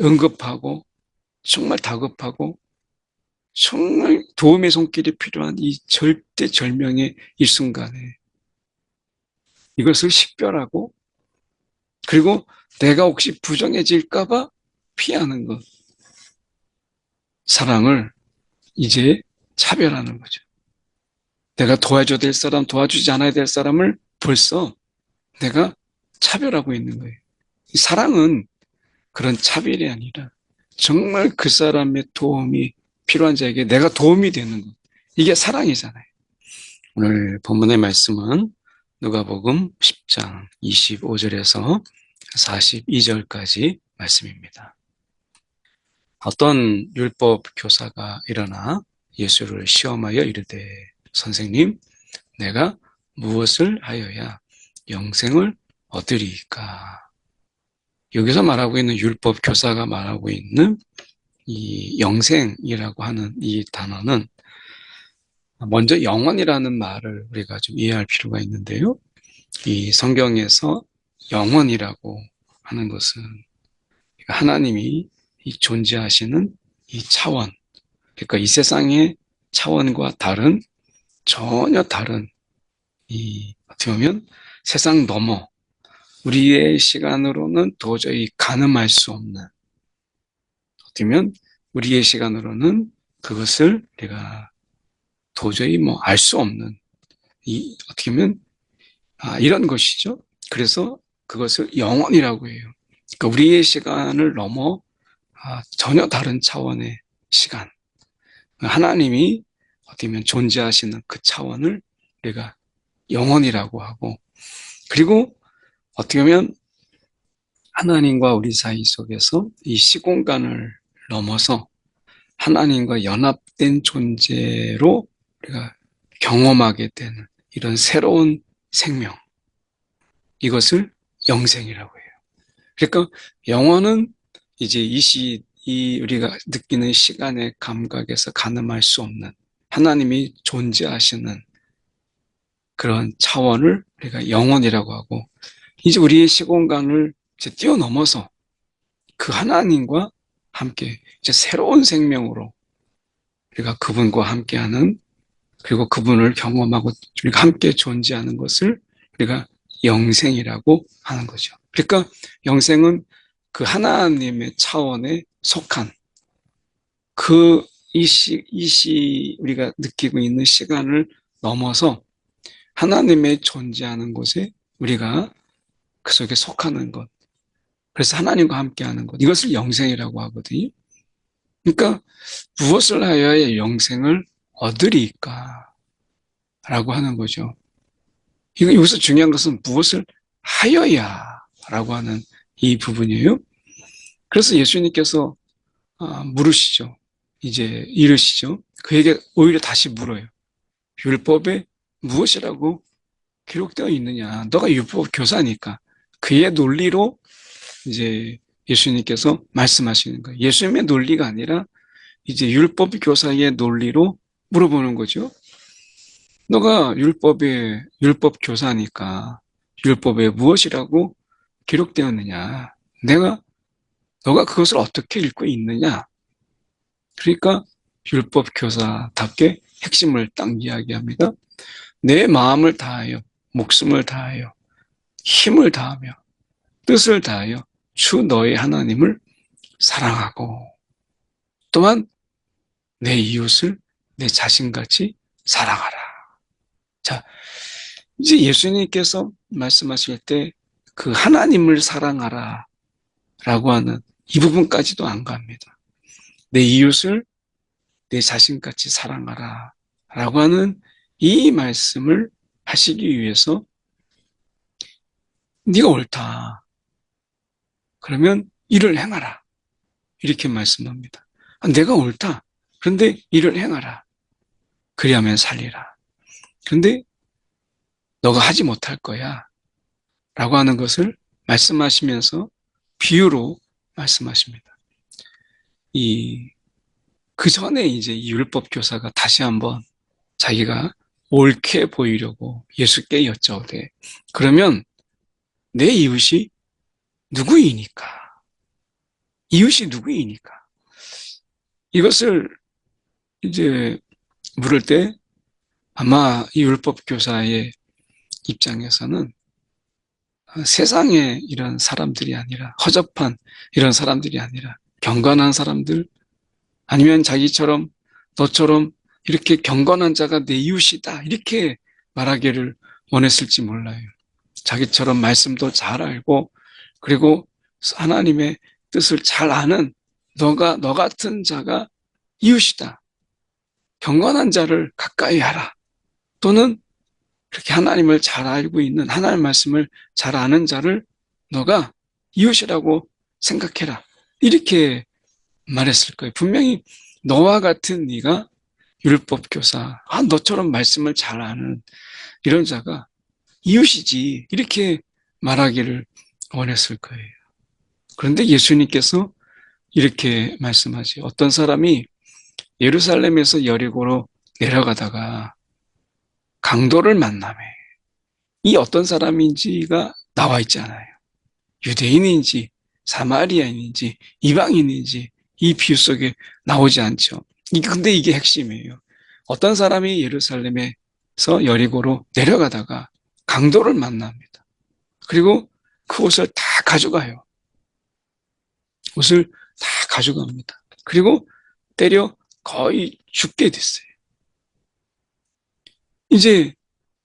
응급하고 정말 다급하고 정말 도움의 손길이 필요한 이 절대절명의 이 순간에 이것을 식별하고 그리고 내가 혹시 부정해질까봐 피하는 것. 사랑을 이제 차별하는 거죠. 내가 도와줘야 될 사람, 도와주지 않아야 될 사람을 벌써 내가 차별하고 있는 거예요. 사랑은 그런 차별이 아니라 정말 그 사람의 도움이 필요한 자에게 내가 도움이 되는 것. 이게 사랑이잖아요. 오늘 본문의 말씀은 누가복음 10장 25절에서 42절까지 말씀입니다. 어떤 율법 교사가 일어나 예수를 시험하여 이르되 선생님, 내가 무엇을 하여야 영생을 얻으리이까? 여기서 말하고 있는 율법 교사가 말하고 있는 이 영생이라고 하는 이 단어는 먼저 영원이라는 말을 우리가 좀 이해할 필요가 있는데요. 이 성경에서 영원이라고 하는 것은 하나님이 이 존재하시는 이 차원, 그러니까 이 세상의 차원과 다른 전혀 다른 이 어떻게 보면 세상 너머 우리의 시간으로는 도저히 가늠할 수 없는 어떻게 보면 우리의 시간으로는 그것을 우리가 도저히 뭐 알 수 없는 이 어떻게 보면 이런 것이죠. 그래서 그것을 영원이라고 해요. 그러니까 우리의 시간을 넘어 전혀 다른 차원의 시간. 하나님이 어떻게 보면 존재하시는 그 차원을 우리가 영원이라고 하고 그리고 어떻게 보면 하나님과 우리 사이 속에서 이 시공간을 넘어서 하나님과 연합된 존재로 우리가 경험하게 되는 이런 새로운 생명. 이것을 영생이라고 해요. 그러니까 영혼은 이제 이 우리가 느끼는 시간의 감각에서 가늠할 수 없는 하나님이 존재하시는 그런 차원을 우리가 영혼이라고 하고 이제 우리의 시공간을 이제 뛰어넘어서 그 하나님과 함께 이제 새로운 생명으로 우리가 그분과 함께하는 그리고 그분을 경험하고 우리가 함께 존재하는 것을 우리가 영생이라고 하는 거죠. 그러니까 영생은 그 하나님의 차원에 속한 우리가 느끼고 있는 시간을 넘어서 하나님의 존재하는 곳에 우리가 그 속에 속하는 것. 그래서 하나님과 함께하는 것. 이것을 영생이라고 하거든요. 그러니까 무엇을 하여야 영생을 얻으리까? 라고 하는 거죠. 여기서 중요한 것은 무엇을 하여야 라고 하는 이 부분이에요. 그래서 예수님께서 물으시죠. 이제 이르시죠. 그에게 오히려 다시 물어요. 율법에 무엇이라고 기록되어 있느냐. 너가 율법 교사니까. 그의 논리로 이제 예수님께서 말씀하시는 거예요. 예수님의 논리가 아니라 이제 율법 교사의 논리로 물어보는 거죠. 너가 율법 교사니까 율법에 무엇이라고 기록되었느냐? 너가 그것을 어떻게 읽고 있느냐? 그러니까 율법 교사답게 핵심을 딱 이야기합니다. 내 마음을 다하여, 목숨을 다하여, 힘을 다하며, 뜻을 다하여 주 너의 하나님을 사랑하고 또한 내 이웃을 내 자신같이 사랑하라. 자, 이제 예수님께서 말씀하실 때 그 하나님을 사랑하라 라고 하는 이 부분까지도 안 갑니다. 내 이웃을 내 자신같이 사랑하라 라고 하는 이 말씀을 하시기 위해서 네가 옳다. 그러면 이를 행하라. 이렇게 말씀합니다. 내가 옳다. 그런데 이를 행하라. 그리하면 살리라. 그런데 너가 하지 못할 거야. 라고 하는 것을 말씀하시면서 비유로 말씀하십니다. 그 전에 이제 이 율법 교사가 다시 한번 자기가 옳게 보이려고 예수께 여쭤오되, 그러면 내 이웃이 누구이니까? 이웃이 누구이니까. 이것을 이제 물을 때 아마 이 율법 교사의 입장에서는 세상에 이런 사람들이 아니라 허접한 이런 사람들이 아니라 경건한 사람들 아니면 자기처럼 너처럼 이렇게 경건한 자가 내 이웃이다 이렇게 말하기를 원했을지 몰라요. 자기처럼 말씀도 잘 알고 그리고 하나님의 뜻을 잘 아는 너 같은 자가 이웃이다. 경건한 자를 가까이 하라. 또는 그렇게 하나님을 잘 알고 있는 하나님 말씀을 잘 아는 자를 너가 이웃이라고 생각해라. 이렇게 말했을 거예요. 분명히 너와 같은 네가 율법 교사, 너처럼 말씀을 잘 아는 이런 자가 이웃이지 이렇게 말하기를 원했을 거예요. 그런데 예수님께서 이렇게 말씀하지. 어떤 사람이 예루살렘에서 여리고로 내려가다가 강도를 만나매 이 어떤 사람인지가 나와 있잖아요. 유대인인지 사마리아인인지 이방인인지 이 비유 속에 나오지 않죠. 근데 이게 핵심이에요. 어떤 사람이 예루살렘에서 여리고로 내려가다가 강도를 만납니다. 그리고 그 옷을 다 가져가요. 옷을 다 가져갑니다. 그리고 때려 거의 죽게 됐어요. 이제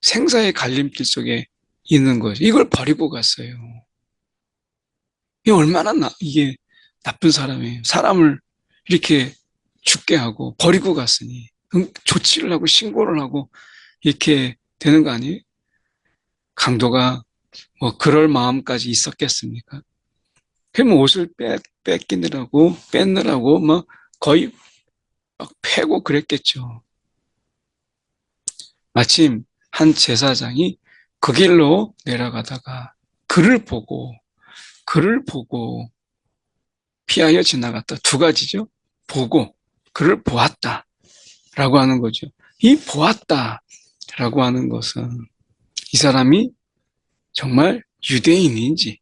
생사의 갈림길 속에 있는 거죠. 이걸 버리고 갔어요. 이게 얼마나 이게 나쁜 사람이에요. 사람을 이렇게 죽게 하고 버리고 갔으니 조치를 하고 신고를 하고 이렇게 되는 거 아니에요? 강도가 뭐 그럴 마음까지 있었겠습니까? 그러면 옷을 뺏느라고 막 거의 막 패고 그랬겠죠. 마침 한 제사장이 그 길로 내려가다가 그를 보고 피하여 지나갔다. 두 가지죠. 보고 그를 보았다라고 하는 거죠. 이 보았다라고 하는 것은 이 사람이 정말 유대인인지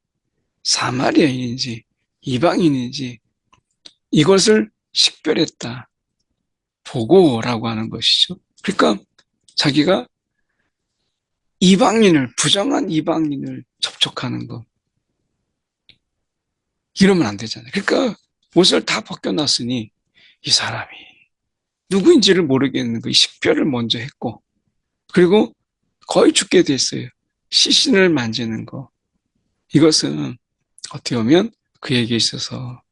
사마리아인인지 이방인인지 이것을 식별했다. 보고라고 하는 것이죠. 그러니까 자기가 부정한 이방인을 접촉하는 것. 이러면 안 되잖아요. 그러니까 옷을 다 벗겨놨으니 이 사람이 누구인지를 모르겠는 거, 이 식별을 먼저 했고, 그리고 거의 죽게 됐어요. 시신을 만지는 거. 이것은 어떻게 보면 그에게 있어서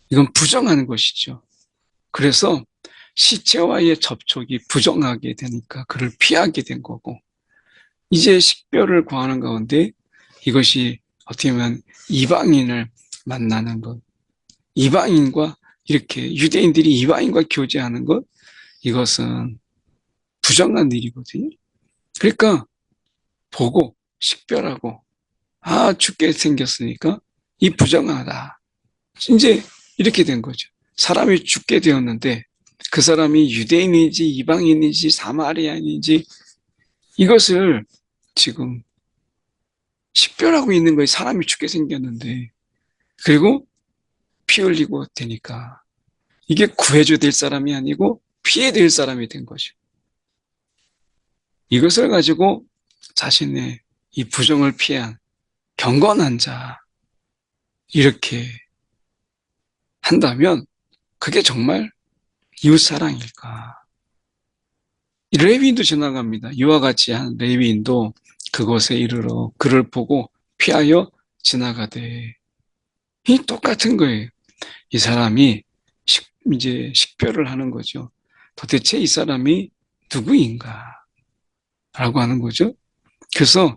이건 부정하는 것이죠. 그래서 시체와의 접촉이 부정하게 되니까 그를 피하게 된 거고, 이제 식별을 구하는 가운데 이것이 어떻게 보면 이방인을 만나는 것, 이방인과 이렇게 유대인들이 이방인과 교제하는 것, 이것은 부정한 일이거든요. 그러니까 보고 식별하고 죽게 생겼으니까 이 부정하다. 이제 이렇게 된 거죠. 사람이 죽게 되었는데 그 사람이 유대인인지 이방인인지 사마리아인인지 이것을 지금 식별하고 있는 거예요. 사람이 죽게 생겼는데 그리고 피 흘리고 되니까 이게 구해줘야 될 사람이 아니고 피해야 될 사람이 된 거죠. 이것을 가지고 자신의 이 부정을 피한 경건한 자 이렇게 한다면 그게 정말 이웃사랑일까? 레위인도 지나갑니다. 이와 같이 한 레위인도 그곳에 이르러 그를 보고 피하여 지나가되 이 똑같은 거예요. 이 사람이 이제 식별을 하는 거죠. 도대체 이 사람이 누구인가? 라고 하는 거죠. 그래서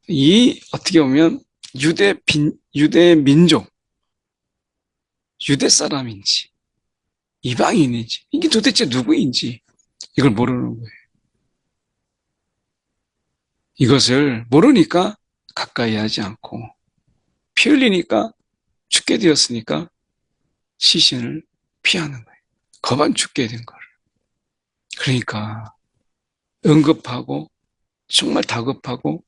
이 어떻게 보면 유대 민족, 유대 사람인지 이방인인지 이게 도대체 누구인지 이걸 모르는 거예요. 이것을 모르니까 가까이 하지 않고 피 흘리니까 죽게 되었으니까 시신을 피하는 거예요. 거반 죽게 된 거를. 그러니까 응급하고 정말 다급하고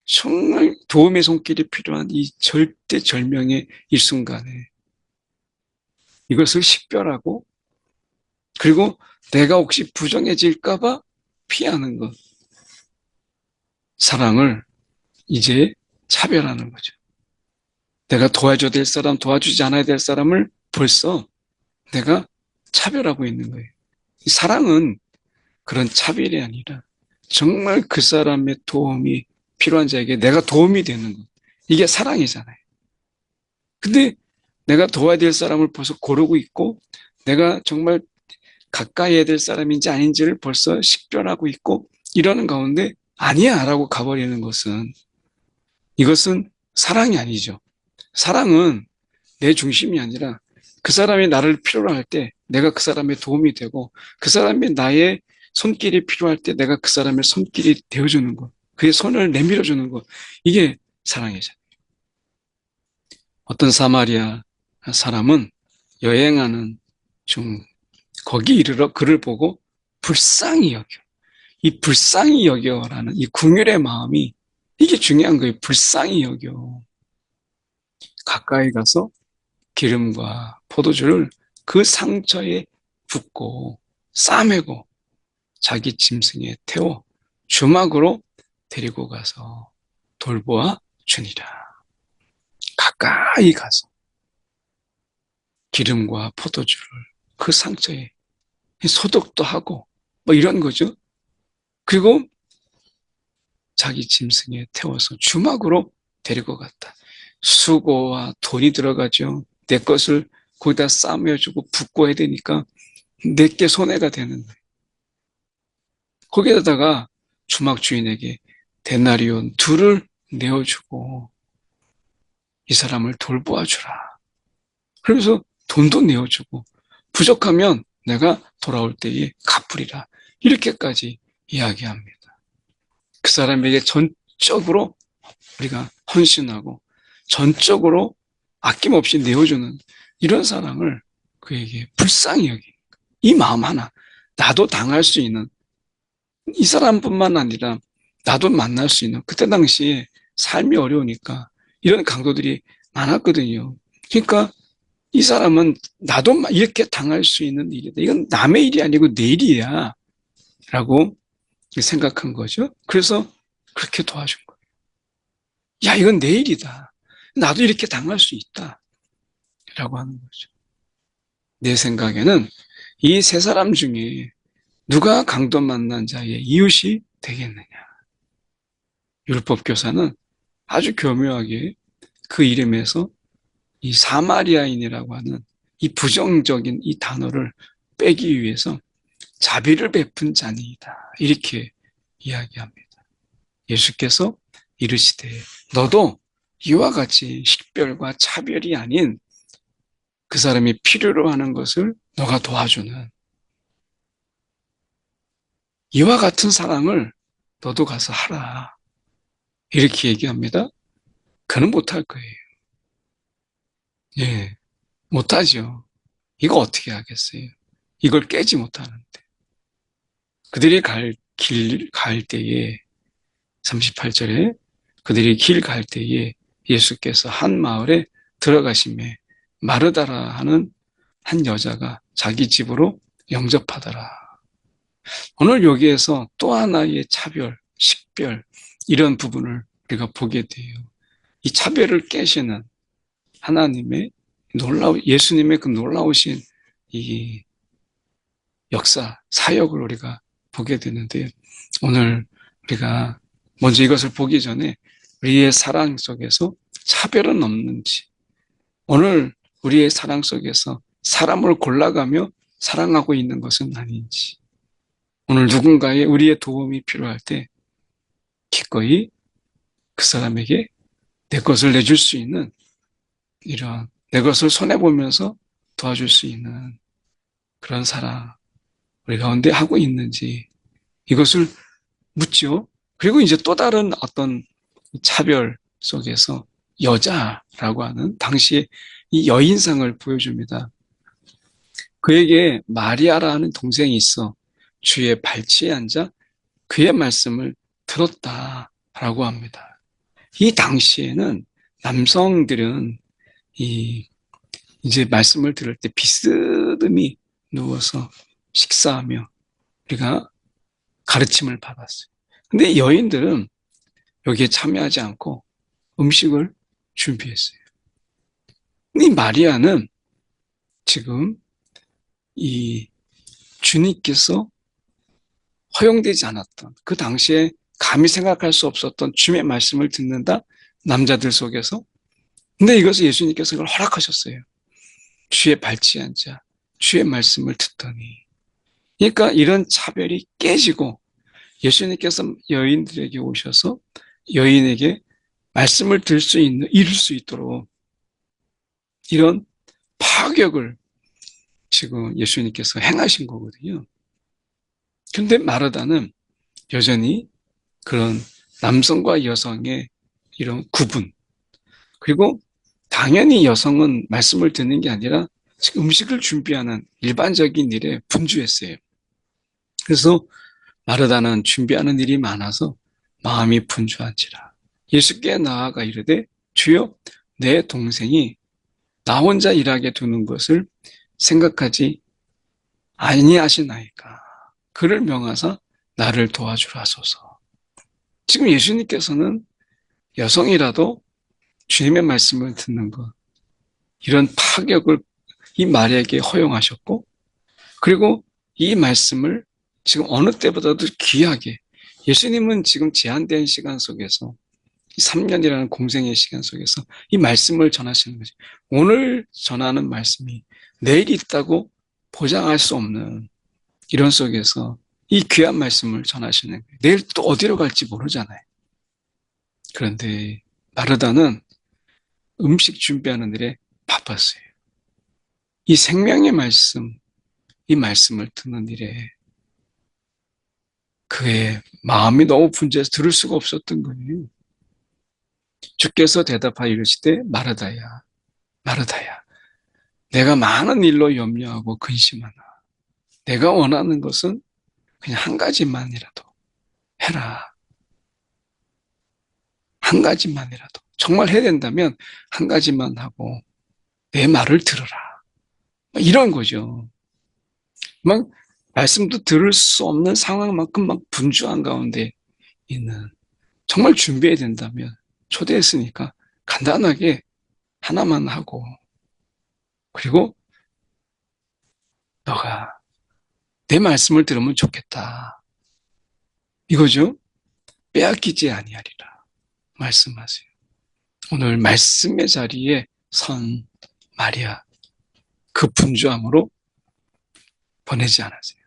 정말 도움의 손길이 필요한 이 절대절명의 일순간에 이것을 식별하고, 그리고 내가 혹시 부정해질까봐 피하는 것. 사랑을 이제 차별하는 거죠. 내가 도와줘야 될 사람, 도와주지 않아야 될 사람을 벌써 내가 차별하고 있는 거예요. 사랑은 그런 차별이 아니라 정말 그 사람의 도움이 필요한 자에게 내가 도움이 되는 것. 이게 사랑이잖아요. 근데 내가 도와야 될 사람을 벌써 고르고 있고, 내가 정말 가까이 해야 될 사람인지 아닌지를 벌써 식별하고 있고, 이러는 가운데 아니야 라고 가버리는 것은, 이것은 사랑이 아니죠. 사랑은 내 중심이 아니라 그 사람이 나를 필요로 할 때 내가 그 사람의 도움이 되고, 그 사람이 나의 손길이 필요할 때 내가 그 사람의 손길이 되어주는 것, 그의 손을 내밀어주는 것, 이게 사랑이죠. 어떤 사마리아 사람은 여행하는 중 거기 이르러 그를 보고 불쌍히 여겨. 이 불쌍히 여겨라는 이 궁율의 마음이, 이게 중요한 거예요. 불쌍히 여겨. 가까이 가서 기름과 포도주를 그 상처에 붓고 싸매고 자기 짐승에 태워 주막으로 데리고 가서 돌보아 주니라. 가까이 가서 기름과 포도주를 그 상처에 소독도 하고 뭐 이런 거죠. 그리고 자기 짐승에 태워서 주막으로 데리고 갔다. 수고와 돈이 들어가죠. 내 것을 거기다 싸매주고 붓고 해야 되니까 내게 손해가 되는 거예요. 거기에다가 주막 주인에게 데나리온 둘을 내어주고 이 사람을 돌보아 주라. 그러면서 돈도 내어주고 부족하면 내가 돌아올 때에 갚으리라. 이렇게까지 이야기합니다. 그 사람에게 전적으로 우리가 헌신하고 전적으로 아낌없이 내어주는 이런 사랑을 그에게 불쌍히 여기는 이 마음 하나, 나도 당할 수 있는, 이 사람뿐만 아니라 나도 만날 수 있는, 그때 당시에 삶이 어려우니까 이런 강도들이 많았거든요. 그러니까 이 사람은 나도 이렇게 당할 수 있는 일이다. 이건 남의 일이 아니고 내 일이야 라고 생각한 거죠. 그래서 그렇게 도와준 거예요. 야, 이건 내 일이다. 나도 이렇게 당할 수 있다 라고 하는 거죠. 내 생각에는 이 세 사람 중에 누가 강도 만난 자의 이웃이 되겠느냐. 율법교사는 아주 교묘하게 그 이름에서 이 사마리아인이라고 하는 이 부정적인 이 단어를 빼기 위해서 자비를 베푼 자니이다. 이렇게 이야기합니다. 예수께서 이르시되 너도 이와 같이 식별과 차별이 아닌 그 사람이 필요로 하는 것을 너가 도와주는 이와 같은 사랑을 너도 가서 하라. 이렇게 얘기합니다. 그는 못할 거예요. 예, 못하죠. 이거 어떻게 하겠어요? 이걸 깨지 못하는데. 그들이 길 갈 때에 38절에 그들이 길 갈 때에 예수께서 한 마을에 들어가심에 마르다라 하는 한 여자가 자기 집으로 영접하더라. 오늘 여기에서 또 하나의 차별, 식별 이런 부분을 우리가 보게 돼요. 이 차별을 깨시는 하나님의 예수님의 그 놀라우신 이 역사, 사역을 우리가 보게 되는데 오늘 우리가 먼저 이것을 보기 전에 우리의 사랑 속에서 차별은 없는지, 오늘 우리의 사랑 속에서 사람을 골라가며 사랑하고 있는 것은 아닌지, 오늘 누군가의 우리의 도움이 필요할 때 기꺼이 그 사람에게 내 것을 내줄 수 있는 이런 내 것을 손해보면서 도와줄 수 있는 그런 사랑 우리 가운데 하고 있는지 이것을 묻죠. 그리고 이제 또 다른 어떤 차별 속에서 여자라고 하는 당시의 이 여인상을 보여줍니다. 그에게 마리아라 하는 동생이 있어 주의 발치에 앉아 그의 말씀을 들었다라고 합니다. 이 당시에는 남성들은 이 이제 말씀을 들을 때 비스듬히 누워서 식사하며 우리가 가르침을 받았어요. 근데 여인들은 여기에 참여하지 않고 음식을 준비했어요. 이 마리아는 지금 이 주님께서 허용되지 않았던 그 당시에 감히 생각할 수 없었던 주님의 말씀을 듣는다 남자들 속에서 근데 이것을 예수님께서 그걸 허락하셨어요. 주의 발치 앉아 주의 말씀을 듣더니 그러니까 이런 차별이 깨지고 예수님께서 여인들에게 오셔서 여인에게 말씀을 들을 수 있는 이룰 수 있도록 이런 파격을 지금 예수님께서 행하신 거거든요. 근데 마르다는 여전히 그런 남성과 여성의 이런 구분 그리고 당연히 여성은 말씀을 듣는 게 아니라 지금 음식을 준비하는 일반적인 일에 분주했어요. 그래서 마르다는 준비하는 일이 많아서 마음이 분주한지라 예수께 나아가 이르되 주여 내 동생이 나 혼자 일하게 두는 것을 생각하지 아니하시나이까 그를 명하사 나를 도와주라 하소서. 지금 예수님께서는 여성이라도 주님의 말씀을 듣는 것 이런 파격을 이 마리아에게 허용하셨고 그리고 이 말씀을 지금 어느 때보다도 귀하게 예수님은 지금 제한된 시간 속에서 3년이라는 공생의 시간 속에서 이 말씀을 전하시는 거죠. 오늘 전하는 말씀이 내일 있다고 보장할 수 없는 이런 속에서 이 귀한 말씀을 전하시는 거예요. 내일 또 어디로 갈지 모르잖아요. 그런데 마르다는 음식 준비하는 일에 바빴어요. 이 생명의 말씀, 이 말씀을 듣는 일에 그의 마음이 너무 분주해서 들을 수가 없었던 거예요. 주께서 대답하여 이르시되 마르다야, 마르다야. 내가 많은 일로 염려하고 근심하나. 내가 원하는 것은 그냥 한 가지만이라도 해라. 한 가지만이라도. 정말 해야 된다면 한 가지만 하고 내 말을 들어라. 이런 거죠. 막 말씀도 들을 수 없는 상황만큼 막 분주한 가운데 있는 정말 준비해야 된다면 초대했으니까 간단하게 하나만 하고 그리고 너가 내 말씀을 들으면 좋겠다. 이거죠. 빼앗기지 아니하리라 말씀하세요. 오늘 말씀의 자리에 선 마리아 그 분주함으로 보내지 않으세요.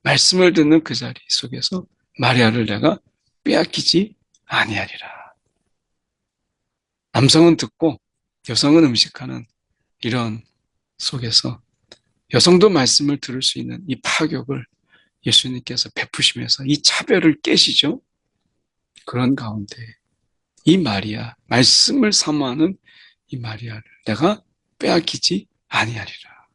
말씀을 듣는 그 자리 속에서 마리아를 내가 빼앗기지 아니하리라. 남성은 듣고 여성은 음식하는 이런 속에서 여성도 말씀을 들을 수 있는 이 파격을 예수님께서 베푸시면서 이 차별을 깨시죠. 그런 가운데 이 마리아, 말씀을 사모하는 이 마리아를 내가 빼앗기지 아니하리라.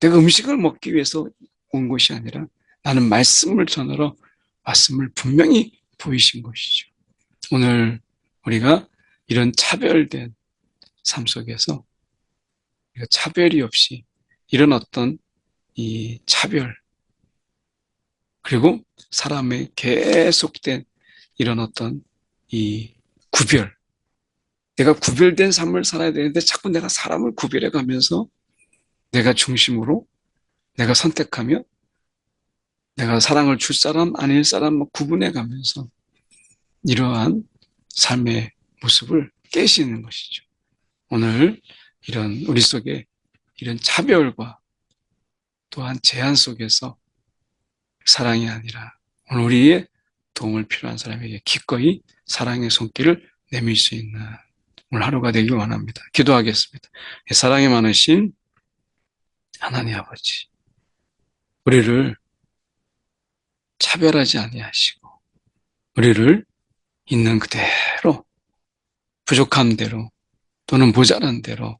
내가 음식을 먹기 위해서 온 것이 아니라 나는 말씀을 전하러 왔음을 분명히 보이신 것이죠. 오늘 우리가 이런 차별된 삶 속에서 차별이 없이 이런 어떤 이 차별 그리고 사람의 계속된 이런 어떤 이 구별 내가 구별된 삶을 살아야 되는데 자꾸 내가 사람을 구별해 가면서 내가 중심으로 내가 선택하며 내가 사랑을 줄 사람 아닐 사람 구분해 가면서 이러한 삶의 모습을 깨시는 것이죠. 오늘 이런 우리 속에 이런 차별과 또한 제한 속에서 사랑이 아니라 오늘 우리의 도움을 필요한 사람에게 기꺼이 사랑의 손길을 내밀 수 있는 오늘 하루가 되길 원합니다. 기도하겠습니다. 사랑이 많으신 하나님 아버지, 우리를 차별하지 아니하시고 우리를 있는 그대로 부족한 대로 또는 모자란 대로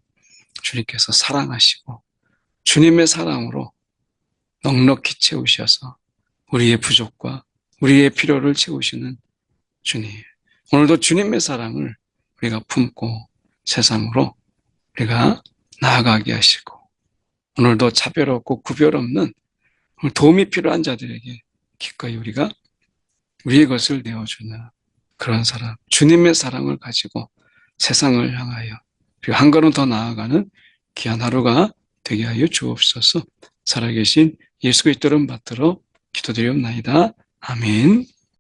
주님께서 사랑하시고 주님의 사랑으로 넉넉히 채우셔서 우리의 부족과 우리의 필요를 채우시는 주님. 오늘도 주님의 사랑을 우리가 품고 세상으로 우리가 나아가게 하시고 오늘도 차별 없고 구별 없는 도움이 필요한 자들에게 기꺼이 우리가 우리의 것을 내어주는 그런 사람, 주님의 사랑을 가지고 세상을 향하여 그리고 한 걸음 더 나아가는 귀한 하루가 되게 하여 주옵소서. 살아계신 예수 그리스도를 받들어 기도드리옵나이다. 아멘.